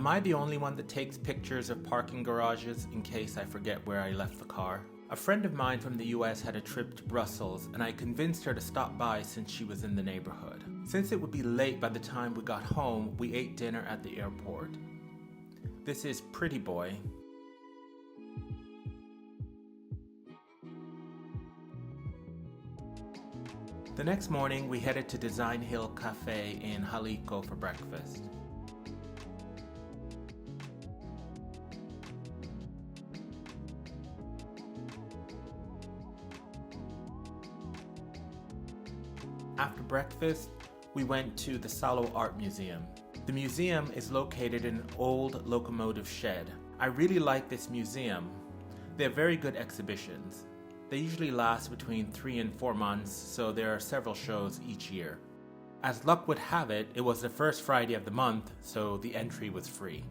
Am I the only one that takes pictures of parking garages in case I forget where I left the car? A friend of mine from the US had a trip to Brussels, and I convinced her to stop by since she was in the neighborhood. Since it would be late by the time we got home, we ate dinner at the airport. This is Pretty Boy. The next morning, we headed to Design Hill Cafe in Halikko for breakfast. After breakfast, we went to the Salo Art Museum. The museum is located in an old locomotive shed. I really like this museum. They have very good exhibitions. They usually last between 3 and 4 months, so there are several shows each year. As luck would have it, it was the first Friday of the month, so the entry was free.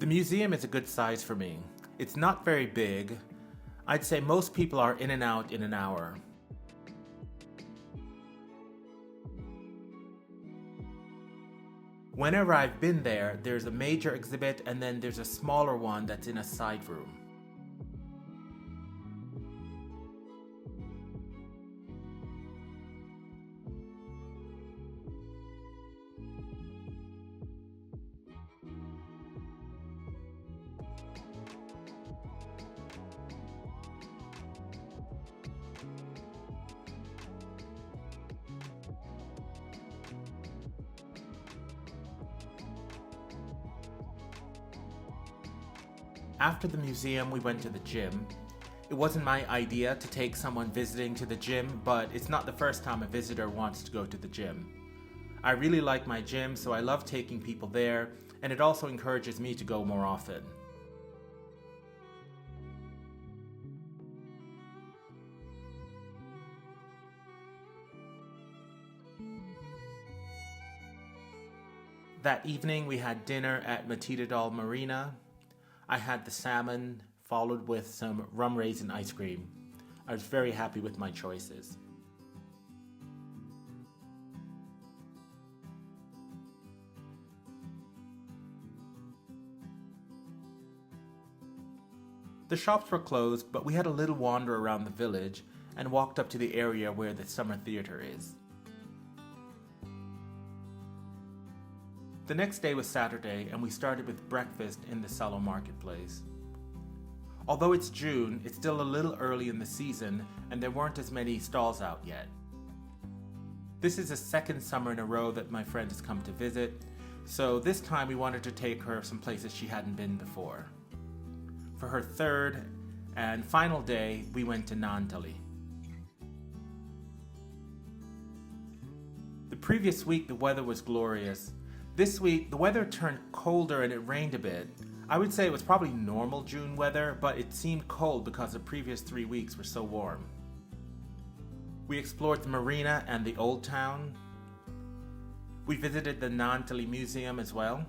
The museum is a good size for me. It's not very big. I'd say most people are in and out in an hour. Whenever I've been there, there's a major exhibit and then there's a smaller one that's in a side room. After the museum, we went to the gym. It wasn't my idea to take someone visiting to the gym, but it's not the first time a visitor wants to go to the gym. I really like my gym, so I love taking people there, and it also encourages me to go more often. That evening, we had dinner at Mathildedal Marina. I had the salmon, followed with some rum raisin ice cream. I was very happy with my choices. The shops were closed, but we had a little wander around the village and walked up to the area where the summer theater is. The next day was Saturday, and we started with breakfast in the Salo marketplace. Although it's June, it's still a little early in the season, and there weren't as many stalls out yet. This is the second summer in a row that my friend has come to visit, so this time we wanted to take her some places she hadn't been before. For her third and final day, we went to Naantali. The previous week, the weather was glorious. This week, the weather turned colder and it rained a bit. I would say it was probably normal June weather, but it seemed cold because the previous 3 weeks were so warm. We explored the Marina and the Old Town. We visited the Naantali Museum as well.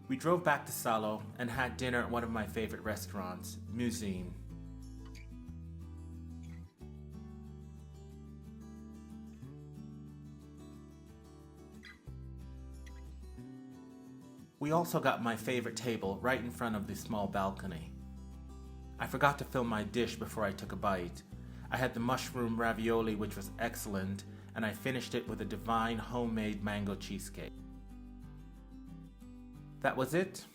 We drove back to Salo and had dinner at one of my favorite restaurants, Musine. We also got my favorite table right in front of the small balcony. I forgot to film my dish before I took a bite. I had the mushroom ravioli, which was excellent, and I finished it with a divine homemade mango cheesecake. That was it.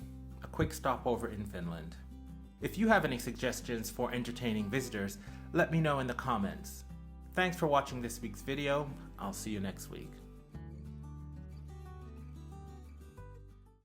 A quick stopover in Finland. If you have any suggestions for entertaining visitors, let me know in the comments. Thanks for watching this week's video. I'll see you next week.